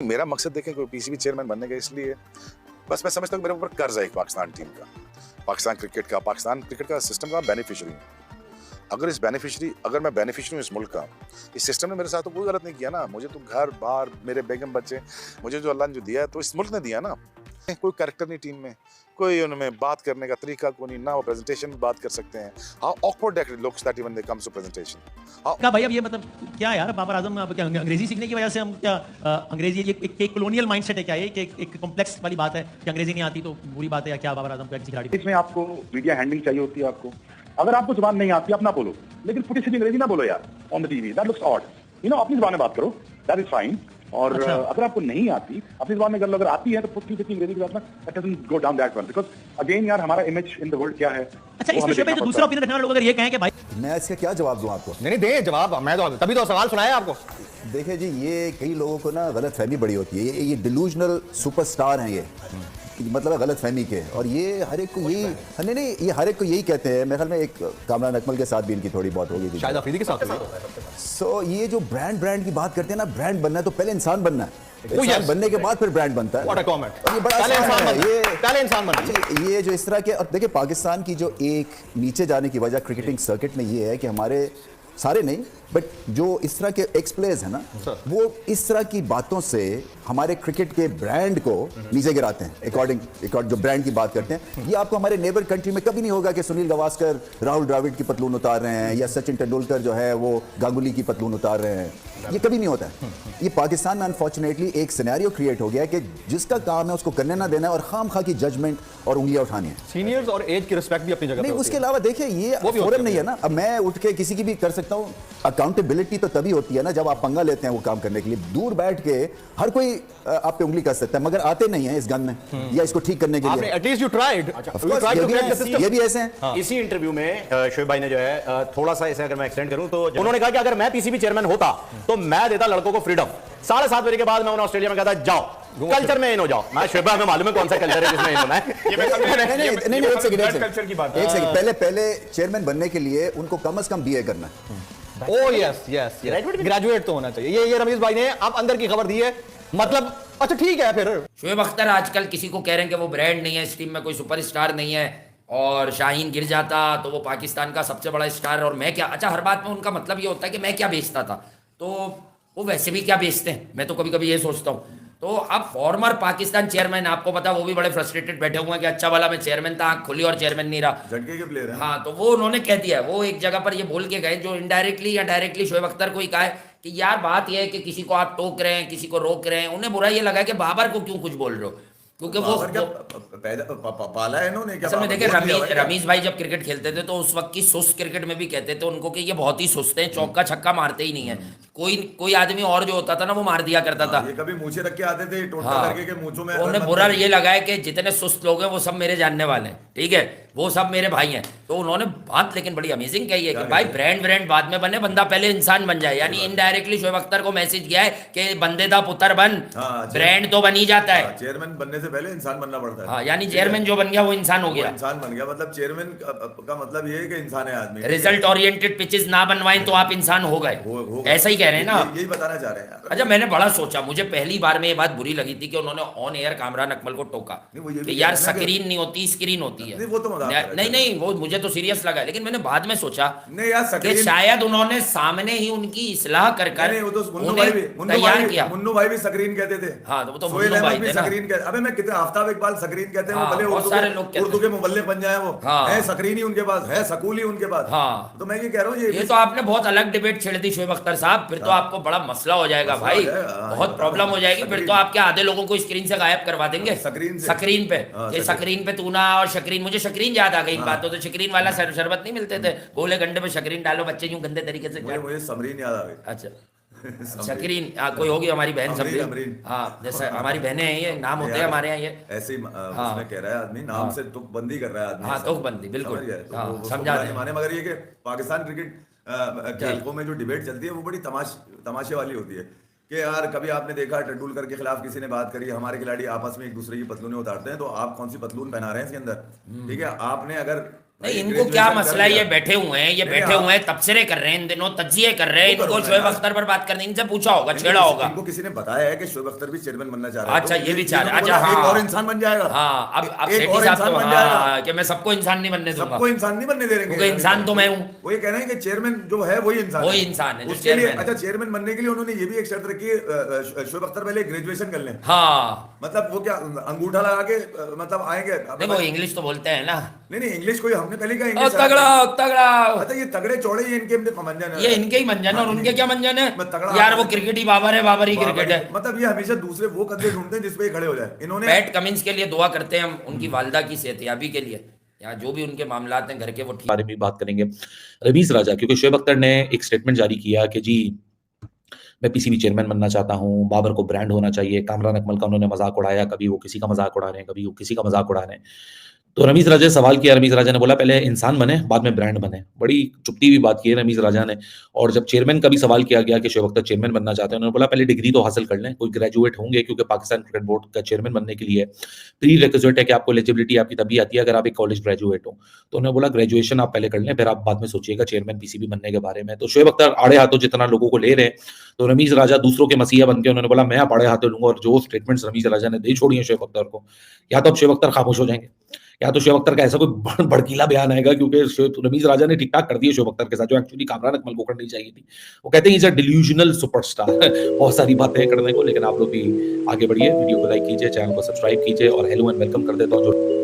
मेरा मकसद देखें कोई पीसीबी चेयरमैन बनने का इसलिए बस मैं समझता हूँ मेरे ऊपर कर्ज है एक पाकिस्तान टीम का, पाकिस्तान क्रिकेट का सिस्टम का बेनिफिशियरी हूँ। अगर मैं बेनिफिशियरी हूँ इस मुल्क का, इस सिस्टम ने मेरे साथ तो कोई गलत नहीं किया ना। मुझे तो घर बार मेरे बेगम बच्चे, मुझे जो अल्लाह ने जो दिया है तो इस मुल्क ने दिया ना। कोई कैरेक्टर नहीं टीम में, कोई उनमें बात करने का तरीका को नहीं ना, वो प्रेजेंटेशन में बात कर सकते हैं। How awkward that looks that when they comes to presentation. क्या भाई अब ये मतलब क्या यार बाबर आजम अब क्या अंग्रेजी सीखने की वजह से हम क्या अंग्रेजी एक कॉलोनियल माइंडसेट है क्या ये कि एक कॉम्प्लेक्स वाली बात है कि अंग्रेजी नहीं आती तो बुरी बात है या क्या बाबर आजम को किसी खिलाड़ी इसमें आपको मीडिया हैंडलिंग चाहिए होती है। आपको अगर आपको जुबान नहीं आती अपना बोलो, लेकिन फुटी सीधी अंग्रेजी ना बोलो यार on the TV, that looks odd. अपनी जुबान में बात करो, दैट इज फाइन। और अच्छा। अगर आपको नहीं आती अपनी जुबान में कर लो, अगर आती है तो फुटी सीधी अंग्रेजी की बात ना, that doesn't go down that one, because again यार हमारा इमेज इन द वर्ल्ड क्या है। अच्छा इसमें शोबे जो दूसरा ओपिनियन रखने वाले लोग अगर ये कहें कि भाई मैं इसका क्या जवाब दूं आपको? नहीं दे जवाब, मैं तो तभी तो सवाल सुनाया आपको। देखिए जी, ये कई लोगों को ना गलत फहमी बड़ी होती है। ये डिलूजनल सुपरस्टार हैं ये, मतलब है गलत फहमी के। और ये हर एक को यही नहीं, ये हर एक को यही कहते हैं। मेरे ख्याल में एक कामरान अकमल के साथ भी इनकी थोड़ी बहुत होगी थी, शायद अफरीदी के साथ भी। सो ये जो ब्रांड की बात करते हैं ना, ब्रांड बनना है तो पहले इंसान बनना है, इंसान yes. बनने के बाद फिर ब्रांड बनता है। What a comment. और ये बड़ा पहले आसान इंसान है। बनना, पहले इंसान बनना। ये जो इस तरह के, और देखिए पाकिस्तान की जो एक नीचे जाने की वजह क्रिकेटिंग सर्किट में ये है कि हमारे सारे नहीं बट जो इस तरह के एक्स प्लेयर्स हैं ना, वो इस तरह की बातों से हमारे क्रिकेट के ब्रांड को नीचे गिराते हैं। अकॉर्डिंग जो ब्रांड की बात करते हैं, ये आपको हमारे नेबर कंट्री में कभी नहीं होगा कि सुनील गावस्कर राहुल द्रविड़ की पतलून उतार रहे हैं या सचिन तेंदुलकर जो है वो गांगुली की पतलून उतार रहे हैं। ये कभी नहीं होता है। ये पाकिस्तान में अनफॉर्चुनेटली एक सिनेरियो क्रिएट हो गया है कि जिसका काम है उसको करने ना देना है और खामखा की जजमेंट और उंगलियां उठानी है। सीनियर्स और एज की रिस्पेक्ट भी अपनी जगह नहीं, पे उसके होती है। अलावा देखिए ये वो भी फोरम होती नहीं है। है ना। अब मैं उठ के किसी की भी कर सकता हूँ। अकाउंटेबिलिटी तो तभी होती है ना जब आप पंगा लेते हैं वो काम करने के लिए। दूर बैठ के हर कोई आप पे उंगली कर सकता है, मगर आते नहीं है इस गन में या इसको ठीक करने के आपने लिए। At least you tried. Of course, ये भी ऐसे हैं। इसी इंटरव्यू में शोएब भाई ने जो है थोड़ा सा ऐसे अगर मैं एक्सटेंड करूं तो उन्होंने कहा कि अगर मैं पीसीबी चेयरमैन होता तो मैं देता लड़कों को फ्रीडम। 7:30 बजे के बाद मैं उन्हें ऑस्ट्रेलिया में कहता जाओ कल्चर में इन हो जाओ। मैं शोएब भाई, हमें मालूम है कौन सा कल्चर है जिसमें इन होना है। नहीं, एक सेकंड, पहले चेयरमैन बनने के लिए उनको कम से कम बीए करना है। ओह यस यस, ग्रेजुएट तो होना चाहिए। ये रमीज भाई ने आप अंदर की खबर दी है, मतलब अच्छा ठीक है। फिर शोएब अख्तर आजकल किसी को कह रहे हैं कि वो ब्रांड नहीं है, इस टीम में कोई सुपरस्टार नहीं है, और शाहीन गिर जाता तो वो पाकिस्तान का सबसे बड़ा स्टार और मैं क्या। अच्छा, हर बात में उनका मतलब ये होता है कि मैं क्या बेचता था, तो वो वैसे भी क्या बेचते हैं, मैं तो कभी कभी ये सोचता हूँ। तो अब फॉर्मर पाकिस्तान चेयरमैन, आपको पता वो भी बड़े फ्रस्ट्रेटेड बैठे हुए हैं कि अच्छा वाला मैं चेयरमैन था, आंख खुली और चेयरमैन नहीं रहा। झटके के प्लेयर हैं। हाँ, तो वो उन्होंने कह दिया, वो एक जगह पर ये बोल के गए जो इनडायरेक्टली या डायरेक्टली शोएब अख्तर को ही कहा है कि यार बात यह है कि किसी को आप टोक रहे हैं, किसी को रोक रहे हैं। उन्हें बुरा ये लगा कि बाबर को क्यों कुछ बोल रहे हो, क्योंकि वो पाला है इन्होंने क्या। असल में देखिए रमीज भाई जब क्रिकेट खेलते थे तो उस वक्त की सुस्त क्रिकेट में भी कहते थे उनको कि ये बहुत ही सुस्त हैं, चौका छक्का मारते ही नहीं है। कोई आदमी और जो होता था ना वो मार दिया करता था। ये कभी मूछे रख के आते थे टोटका हाँ, करके के मूंछों में। उन्हें बुरा ये लगा है कि जितने सुस्त लोग हैं वो सब मेरे जानने वाले हैं, ठीक है, वो सब मेरे भाई हैं। तो उन्होंने बात लेकिन बड़ी अमेजिंग कही है कि भाई ब्रांड बाद में बने, बंदा पहले इंसान बन जाए। यानी इनडायरेक्टली शोएब अख्तर को मैसेज गया है कि बंदे दा पुत्र बन, ब्रांड तो बन ही जाता है। चेयरमैन बनने से पहले इंसान बनना पड़ता है। हाँ, यानी चेयरमैन जो बन गया वो इंसान हो गया। इंसान बन गया मतलब चेयरमैन का मतलब ये है कि इंसान है आदमी। रिजल्ट ओरिएंटेड पिचेस ना बनवाएं तो आप इंसान हो गए, ऐसा ही कह रहे हैं ना। यही बताना चाह रहे हैं। अच्छा, मैंने बड़ा सोचा, मुझे पहली बार में ये बात बुरी लगी थी कि उन्होंने ऑन एयर कामरान अकमल को टोका कि यार स्क्रीन नहीं होती, स्क्रीन होती है। वो तो नहीं, वो मुझे तो सीरियस लगा, लेकिन मैंने बाद में सोचा नहीं यार कि शायद उन्होंने सामने ही उनकी इस्लाह कर तैयार किया। मुन्नू भाई भी स्क्रीन कहते थे। हाँ, तो वो तो सोहेल मुन्नू भाई अहमद भी थे ना। स्क्रीन कहते। अबे मैं कितने आफ्ताब इकबाल स्क्रीन कहते हैं, हाँ, वो भले बहुत सारे लोग कहते हैं। उर्दू के मुबल्ले बन जाए, वो हाँ। है स्क्रीन ही उनके पास है, सकूल ही उनके पास। हाँ, तो मैं ये कह रहा हूँ ये तो आपने बहुत अलग डिबेट छेड़ दी शोएब अख्तर साहब। फिर तो आपको बड़ा मसला हो जाएगा भाई, बहुत प्रॉब्लम हो जाएगी। फिर तो आपके आधे लोगों को स्क्रीन से गायब करवा देंगे, स्क्रीन पे। ये स्क्रीन पे तू ना और शक्रीन, मुझे शक्रीन याद आ गई इन बातों से। शक्रीन वाला शरबत नहीं मिलते थे, गोले गंडे पे शक्रीन डालो, बच्चे यूं गंदे तरीके से। मुझे समरीन याद आ गई। अच्छा, शक्रीन कोई होगी हमारी बहन समरीन। हाँ, जैसे हमारी बहनें हैं, ये नाम होते हैं हमारे यहाँ ये ऐसे ही उसमें कह रहा है आदमी, नाम से तुकबंदी कर रहा है आदमी। हाँ, तुकबंदी बिल्कुल समझा माने। मगर ये कि पाकिस्तान क्रिकेट के हल्कों में जो डिबेट चलती है वो बड़ी तमाशे वाली होती है कि यार कभी आपने देखा तेंदुलकर के खिलाफ किसी ने बात करी, हमारे खिलाड़ी आपस में एक दूसरे की पतलूनें उतारते हैं, तो आप कौन सी पतलून पहना रहे हैं इसके अंदर, ठीक है। आपने अगर नहीं, भाई, इनको graduation क्या कर मसला है? ये लिया। बैठे हुए हैं, ये नहीं, बैठे आप- हुए हैं, तबसरे कर रहे हैं इन दिनों, तज्जिए कर रहे हैं, वो इनको करो ना शोएब यार। अख्तर पर बात करने, इनसे पूछा होगा, इनको छेड़ा किसी- होगा। इनको किसी ने बताया है कि शोएब अख्तर भी चेयरमैन बनना चाह रहा है। अच्छा, तो ये भी चाह रहा है। इन्होंने अच्छा, बोला, हाँ। एक और इंसान बन जाएगा। हाँ, अब एक सेठी और साहब इंसान तो बन जाएगा। हाँ, कि मैं सबको इंसान नहीं बनने दूंगा। सबको इंसान नहीं बनने दे रहे क्योंकि इंसान तो मैं हूँ। वो ये कह रहे हैं कि चेयरमैन जो है वही इंसान वही इंसान है जो उसके लिए चेयरमैन है। अच्छा, चेयरमैन बनने के लिए उन्होंने ये भी एक शर्त रखी है, शोएब अख्तर पहले ग्रेजुएशन कर लें। हाँ, मतलब वो क्या अंगूठा लगा के मतलब आएंगे? देखो इंग्लिश तो बोलते हैं ना। नहीं, इंग्लिश कोई हमने पहले कहा ओ इंग्लिश तगड़ा तगड़ा, अच्छा, ये तगड़े चौड़े ये इनके मंजन है। ये इनके ही मंजन है और उनके क्या मंजन है? मैं तगड़ा यार आदमी- वो क्रिकेट ही बाबर है, बाबर ही क्रिकेट है। मतलब ये हमेशा दूसरे वो कंधे ढूंढते हैं जिसपे ये खड़े हो जाए। इन्होंने पैट कमिंस के लिए दुआ करते हैं हम, उनकी वालदा की सेहतयाबी के लिए, या जो भी उनके मामलात हैं घर के, वो ठीक। बारे में बात करेंगे। रमीज राजा, क्योंकि शोएब अख्तर ने एक स्टेटमेंट जारी किया कि जी मैं पीसीबी चेयरमैन बनना चाहता हूं, बाबर को ब्रांड होना चाहिए। कामरान अकमल का उन्होंने मजाक उड़ाया, कभी वो किसी का मजाक उड़ा रहे हैं, कभी वो किसी का मजाक उड़ा रहे हैं। तो रमीज राजा ने सवाल किया, रमीज राजा ने बोला पहले इंसान बने बाद में ब्रांड बने। बड़ी चुपती हुई बात की है रमीज राजा ने। और जब चेयरमैन का भी सवाल किया गया कि शोएब अख्तर चेयरमैन बनना चाहते हैं, उन्होंने बोला पहले डिग्री तो हासिल कर लें, कोई ग्रेजुएट होंगे, क्योंकि पाकिस्तान क्रिकेट बोर्ड का चेयरमैन बनने के लिए प्री रिक्विजिट है कि आपको एलिजिबिलिटी आपकी तभी आती है अगर आप एक कॉलेज ग्रेजुएट हो। तो उन्होंने बोला ग्रेजुएशन आप पहले कर लें, फिर आप बाद में सोचिएगा चेयरमैन पीसीबी बनने के बारे में। तो शोएब अख्तर आड़े हाथों जितना लोगों को ले रहे हैं, तो रमीज राजा दूसरों के मसीहा बन के उन्होंने बोला मैं आप आड़े हाथों लूंगा। और जो स्टेटमेंट्स रमीज राजा ने दे छोड़ी है शोएब अख्तर को, या तो अब शोएब अख्तर खामोश हो जाएंगे, या तो शोएब अख्तर का ऐसा कोई भड़कीला बयान आएगा, क्योंकि रमीज राजा ने ठीक ठाक कर दिया शोएब अख्तर के साथ, जो एक्चुअली कामरान अकमल को करनी चाहिए थी। वो कहते हैं इज अ डिल्यूजनल सुपरस्टार बहुत सारी बातें करने को। लेकिन आप लोग भी आगे बढ़िए, वीडियो को लाइक कीजिए, चैनल को सब्सक्राइब कीजिए और हेलो एंड वेलकम कर देता हूँ जो